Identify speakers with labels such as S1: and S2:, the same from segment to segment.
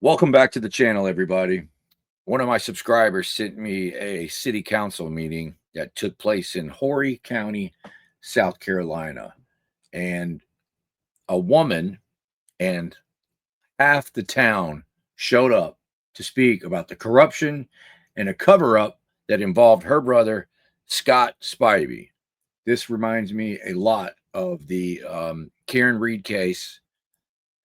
S1: Welcome back to the channel, everybody. One of my subscribers sent me a city council meeting that took place in Horry County, South Carolina. And a woman and half the town showed up to speak about the corruption and a cover-up that involved her brother, Scott Spivey. This reminds me a lot of the Karen Reed case.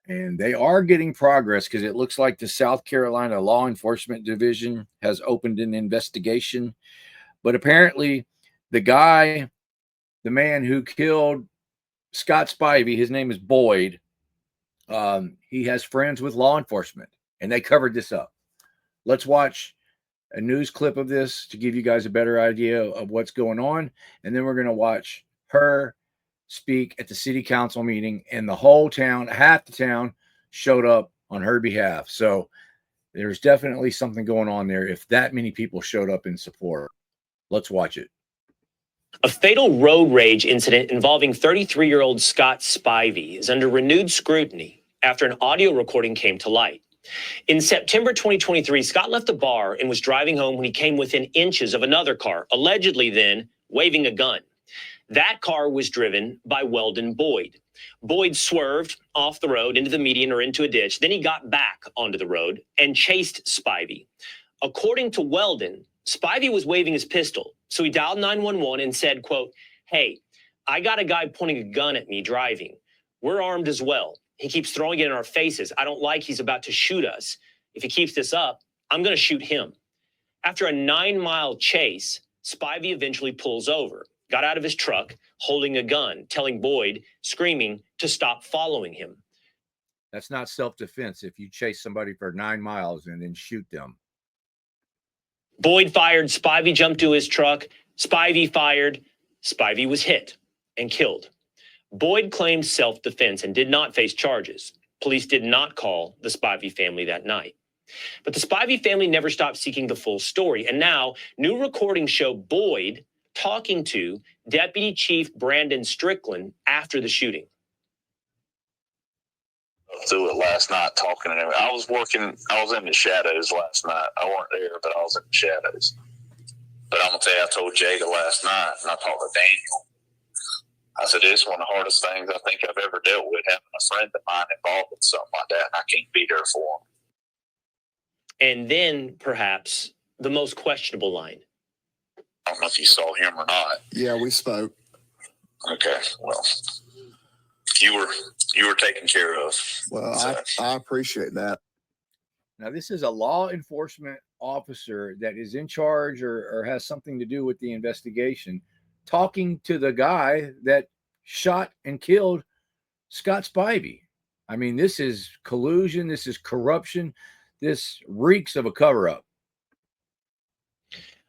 S1: And they are getting progress because it looks like the South Carolina Law Enforcement Division has opened an investigation. But apparently, the man who killed Scott Spivey, his name is Boyd. He has friends with law enforcement, and they covered this up. Let's watch a news clip of this to give you guys a better idea of what's going on. And then we're going to watch her speak at the city council meeting, and the whole town, half the town, showed up on her behalf. So there's definitely something going on there if that many people showed up in support. Let's watch it.
S2: A fatal road rage incident involving 33-year-old Scott Spivey is under renewed scrutiny after an audio recording came to light. In September 2023, Scott left a bar and was driving home when he came within inches of another car, allegedly then waving a gun. That car was driven by Weldon Boyd. Boyd swerved off the road into the median or into a ditch. Then he got back onto the road and chased Spivey. According to Weldon, Spivey was waving his pistol. So he dialed 911 and said, quote, "Hey, I got a guy pointing a gun at me driving. We're armed as well. He keeps throwing it in our faces. I don't like he's about to shoot us. If he keeps this up, I'm going to shoot him." After a 9-mile chase, Spivey eventually pulls over, got out of his truck holding a gun, telling Boyd, screaming, to stop following him.
S1: That's not self-defense if you chase somebody for 9 miles and then shoot them.
S2: Boyd fired, Spivey jumped to his truck, Spivey fired, Spivey was hit and killed. Boyd claimed self-defense and did not face charges. Police did not call the Spivey family that night. But the Spivey family never stopped seeking the full story. And now new recordings show Boyd talking to Deputy Chief Brandon Strickland after the shooting.
S3: Through it last night talking and everything. I was in the shadows last night. I weren't there, but I was in the shadows. But I'm going to tell you, I told Jada last night, and I talked to Daniel. I said, this is one of the hardest things I think I've ever dealt with, having a friend of mine involved in something like that, and I can't be there for him.
S2: And then, perhaps, the most questionable line.
S3: I don't know if you saw him or not.
S4: Yeah, we spoke.
S3: Okay, well, you were taken care of.
S4: Well,
S3: so.
S4: I appreciate that.
S1: Now, this is a law enforcement officer that is in charge or has something to do with the investigation, talking to the guy that shot and killed Scott Spivey. I mean, this is collusion. This is corruption. This reeks of a cover-up.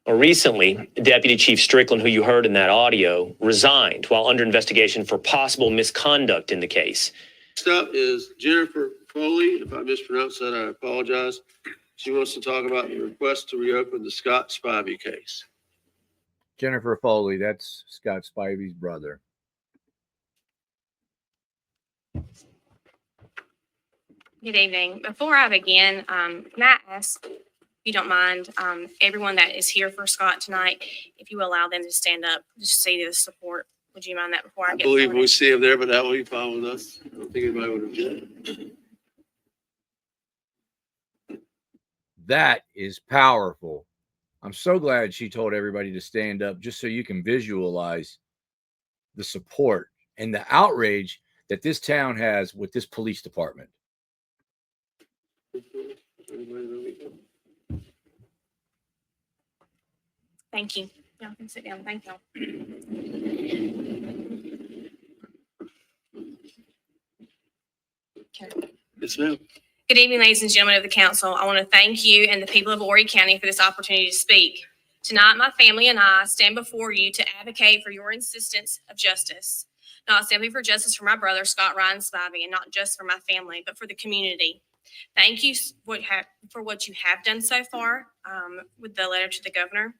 S2: Recently, Deputy Chief Strickland, who you heard in that audio, resigned while under investigation for possible misconduct in the case.
S5: Next up is Jennifer Foley. If I mispronounced that, I apologize. She wants to talk about the request to reopen the Scott Spivey case.
S1: Jennifer Foley, that's Scott Spivey's brother.
S6: Good evening. Before I begin, can I ask, if you don't mind, everyone that is here for Scott tonight, if you allow them to stand up, just see the support. Would you mind that before I get
S5: believe
S6: started?
S5: we see him there, but that will be fine with us. I don't think anybody would object.
S1: That is powerful. I'm so glad she told everybody to stand up just so you can visualize the support and the outrage that this town has with this police department.
S6: Thank you. Y'all can sit down. Thank y'all. Okay.
S5: Yes, ma'am.
S6: Good evening, ladies and gentlemen of the council. I want to thank you and the people of Horry County for this opportunity to speak. Tonight, my family and I stand before you to advocate for your insistence of justice, not simply for justice for my brother, Scott Ryan Spivey, and not just for my family, but for the community. Thank you for what you have done so far with the letter to the governor.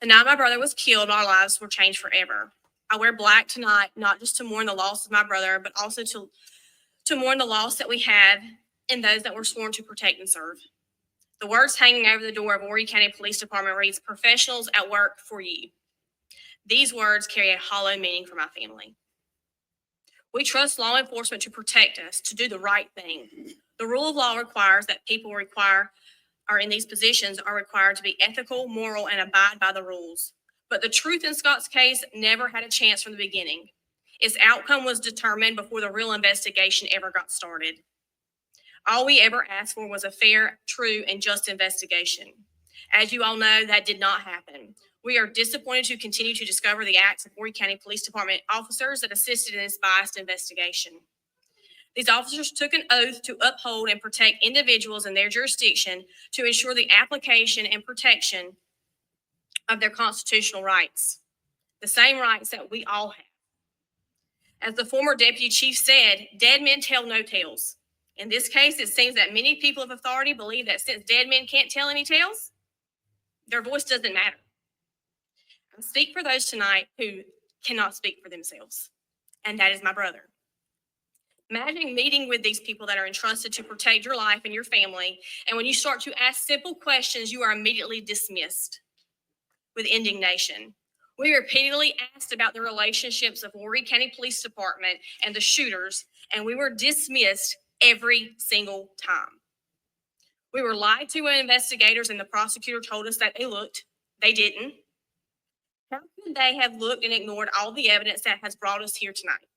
S6: The night my brother was killed, our lives were changed forever. I wear black tonight, not just to mourn the loss of my brother, but also to mourn the loss that we have and those that were sworn to protect and serve. The words hanging over the door of Horry County Police Department reads, "Professionals at work for you." These words carry a hollow meaning for my family. We trust law enforcement to protect us, to do the right thing. The rule of law requires that people are in these positions are required to be ethical, moral, and abide by the rules. But the truth in Scott's case never had a chance from the beginning. Its outcome was determined before the real investigation ever got started. All we ever asked for was a fair, true, and just investigation. As you all know, that did not happen. We are disappointed to continue to discover the acts of Horry County Police Department officers that assisted in this biased investigation. These officers took an oath to uphold and protect individuals in their jurisdiction to ensure the application and protection of their constitutional rights, the same rights that we all have. As the former deputy chief said, dead men tell no tales. In this case, it seems that many people of authority believe that since dead men can't tell any tales, their voice doesn't matter. I speak for those tonight who cannot speak for themselves, and that is my brother. Imagine meeting with these people that are entrusted to protect your life and your family, and when you start to ask simple questions, you are immediately dismissed with indignation. We repeatedly asked about the relationships of Horry County Police Department and the shooters, and we were dismissed every single time. We were lied to by investigators, and the prosecutor told us that they looked. They didn't. How could they have looked and ignored all the evidence that has brought us here tonight?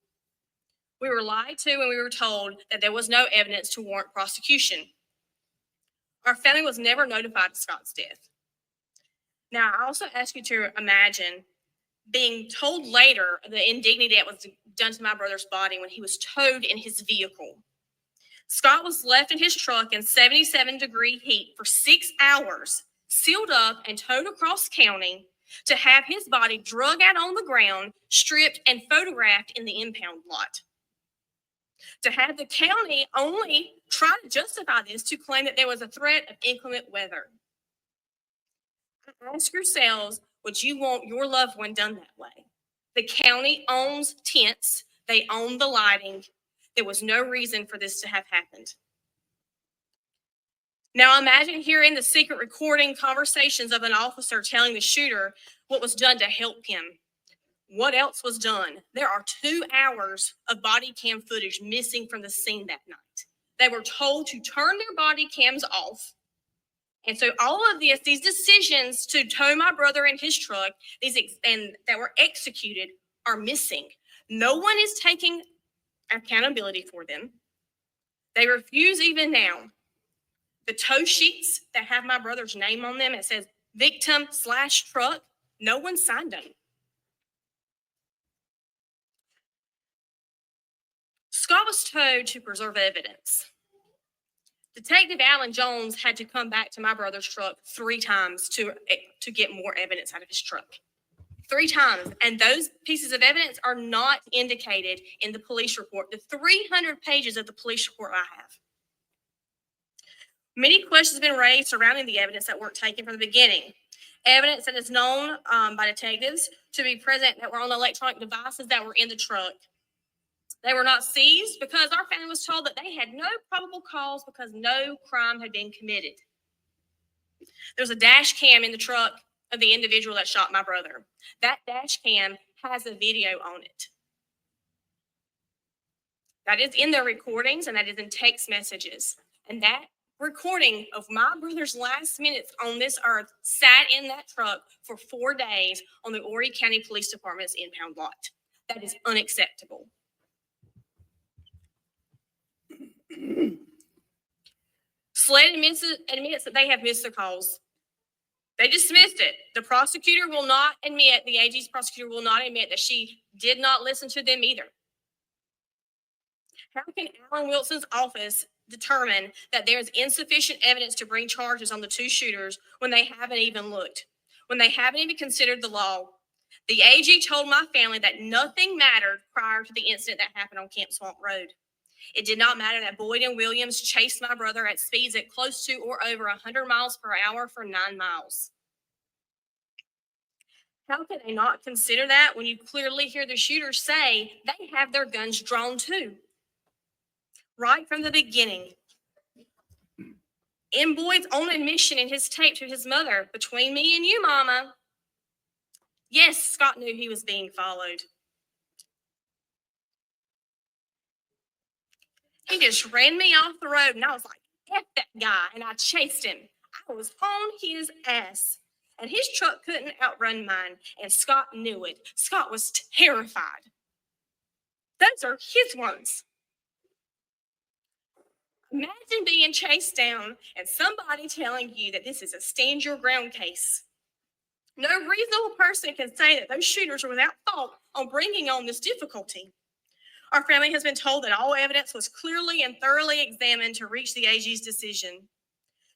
S6: We were lied to, and we were told that there was no evidence to warrant prosecution. Our family was never notified of Scott's death. Now, I also ask you to imagine being told later the indignity that was done to my brother's body when he was towed in his vehicle. Scott was left in his truck in 77-degree heat for 6 hours, sealed up and towed across county to have his body drug out on the ground, stripped, and photographed in the impound lot. To have the county only try to justify this to claim that there was a threat of inclement weather. Ask yourselves, would you want your loved one done that way? The county owns tents. They own the lighting. There was no reason for this to have happened. Now imagine hearing the secret recording conversations of an officer telling the shooter what was done to help him. What else was done? There are 2 hours of body cam footage missing from the scene that night. They were told to turn their body cams off. And so all of these decisions to tow my brother in his truck, and that were executed, are missing. No one is taking accountability for them. They refuse even now. The tow sheets that have my brother's name on them, it says victim/truck, no one signed them. Scott was towed to preserve evidence. Detective Alan Jones had to come back to my brother's truck 3 times to get more evidence out of his truck. 3 times. And those pieces of evidence are not indicated in the police report, the 300 pages of the police report I have. Many questions have been raised surrounding the evidence that weren't taken from the beginning. Evidence that is known by detectives to be present that were on electronic devices that were in the truck. They were not seized because our family was told that they had no probable cause because no crime had been committed. There's a dash cam in the truck of the individual that shot my brother. That dash cam has a video on it. That is in their recordings, and that is in text messages. And that recording of my brother's last minutes on this earth sat in that truck for 4 days on the Horry County Police Department's impound lot. That is unacceptable. SLED admits that they have missed the calls. They dismissed it. The prosecutor will not admit, the AG's prosecutor will not admit that she did not listen to them either. How can Alan Wilson's office determine that there is insufficient evidence to bring charges on the 2 shooters when they haven't even looked, when they haven't even considered the law? The AG told my family that nothing mattered prior to the incident that happened on Camp Swamp Road. It did not matter that Boyd and Williams chased my brother at speeds at close to or over 100 miles per hour for 9 miles. How can they not consider that when you clearly hear the shooters say they have their guns drawn too? Right from the beginning, In Boyd's own admission in his tape to his mother, between me and you, Mama, yes, Scott knew he was being followed. He just ran me off the road, and I was like, F that guy, and I chased him. I was on his ass, and his truck couldn't outrun mine, and Scott knew it. Scott was terrified. Those are his words. Imagine being chased down and somebody telling you that this is a stand your ground case. No reasonable person can say that those shooters were without fault on bringing on this difficulty. Our family has been told that all evidence was clearly and thoroughly examined to reach the AG's decision.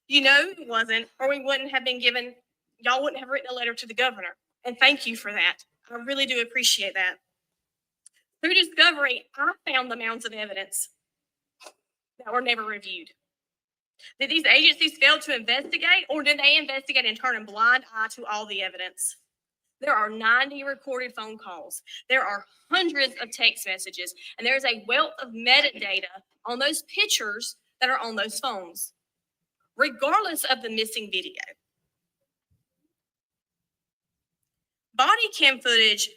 S6: You know it wasn't, or we wouldn't have been given, y'all wouldn't have written a letter to the governor. And thank you for that. I really do appreciate that. Through discovery, I found the mounds of evidence that were never reviewed. Did these agencies fail to investigate, or did they investigate and turn a blind eye to all the evidence? There are 90 recorded phone calls. There are hundreds of text messages, and there is a wealth of metadata on those pictures that are on those phones, regardless of the missing video. Body cam footage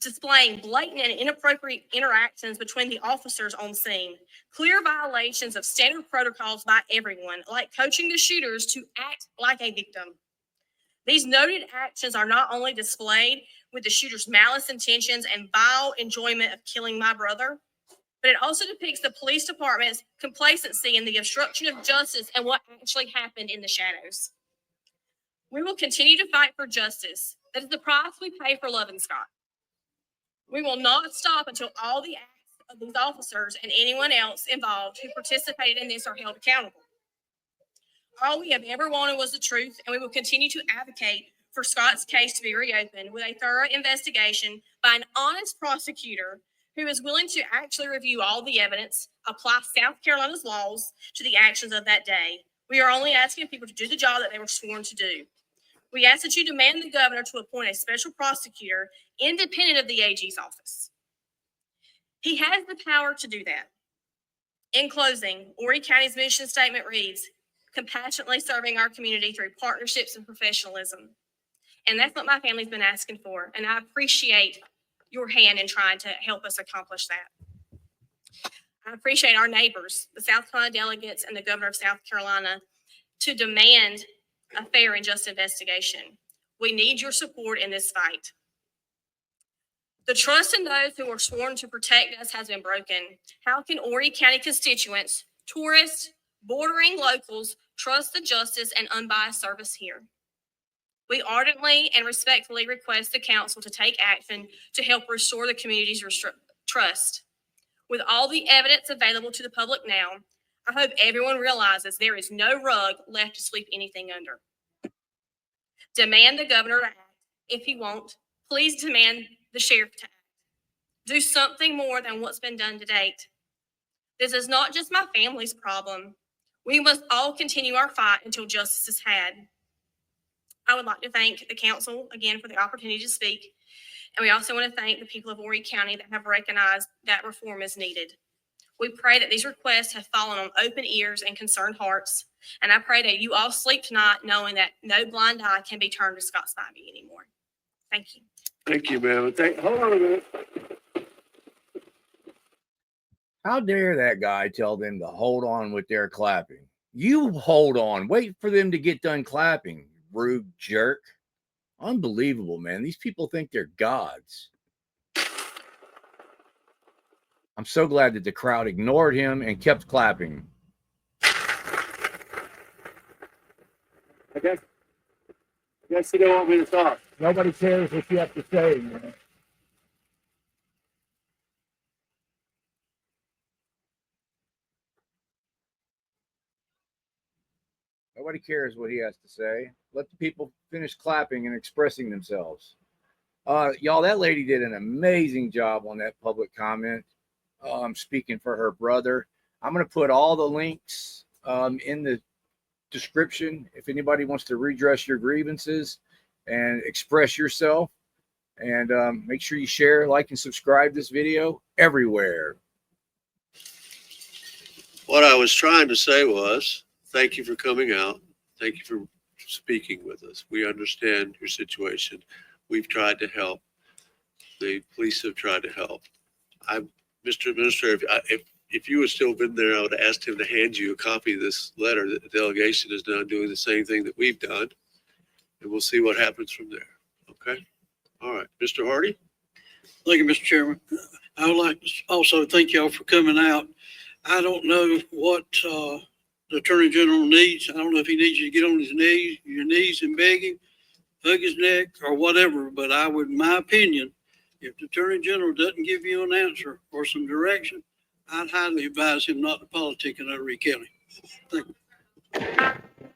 S6: displaying blatant and inappropriate interactions between the officers on scene, clear violations of standard protocols by everyone, like coaching the shooters to act like a victim. These noted actions are not only displayed with the shooter's malice intentions and vile enjoyment of killing my brother, but it also depicts the police department's complacency in the obstruction of justice and what actually happened in the shadows. We will continue to fight for justice. That is the price we pay for loving Scott. We will not stop until all the acts of these officers and anyone else involved who participated in this are held accountable. All we have ever wanted was the truth, and we will continue to advocate for Scott's case to be reopened with a thorough investigation by an honest prosecutor who is willing to actually review all the evidence, apply South Carolina's laws to the actions of that day. We are only asking people to do the job that they were sworn to do. We ask that you demand the governor to appoint a special prosecutor independent of the AG's office. He has the power to do that. In closing, Horry County's mission statement reads, compassionately serving our community through partnerships and professionalism. And that's what my family's been asking for. And I appreciate your hand in trying to help us accomplish that. I appreciate our neighbors, the South Carolina delegates and the governor of South Carolina, to demand a fair and just investigation. We need your support in this fight. The trust in those who are sworn to protect us has been broken. How can Horry County constituents, tourists, bordering locals trust the justice and unbiased service here? We ardently and respectfully request the council to take action to help restore the community's trust. With all the evidence available to the public now, I hope everyone realizes there is no rug left to sweep anything under. Demand the governor to act. If he won't, please demand the sheriff to act. Do something more than what's been done to date. This is not just my family's problem. We must all continue our fight until justice is had. I would like to thank the council again for the opportunity to speak. And we also want to thank the people of Horry County that have recognized that reform is needed. We pray that these requests have fallen on open ears and concerned hearts. And I pray that you all sleep tonight knowing that no blind eye can be turned to Scott Spivey anymore. Thank you.
S5: Thank you, ma'am. Hold on a minute.
S1: How dare that guy tell them to hold on with their clapping? You hold on. Wait for them to get done clapping, rude jerk. Unbelievable, man. These people think they're gods. I'm so glad that the crowd ignored him and kept clapping.
S5: I guess you don't want me to talk. Nobody cares what you have to say, man.
S1: Nobody cares what he has to say. Let the people finish clapping and expressing themselves. Y'all, that lady did an amazing job on that public comment. I'm speaking for her brother. I'm going to put all the links in the description if anybody wants to redress your grievances and express yourself. And make sure you share, like, and subscribe this video everywhere.
S5: What I was trying to say was, thank you for coming out. Thank you for speaking with us. We understand your situation. We've tried to help. The police have tried to help. Mr. Administrator, if you had still been there, I would have asked him to hand you a copy of this letter that the delegation is now doing the same thing that we've done. And we'll see what happens from there. Okay? All right. Mr. Hardy?
S7: Thank you, Mr. Chairman. I would like to also thank y'all for coming out. I don't know what the Attorney General needs. I don't know if he needs you to get on your knees and beg him, hug his neck or whatever, but I would, in my opinion, if the Attorney General doesn't give you an answer or some direction, I'd highly advise him not to politic in Ouray County. Thank you.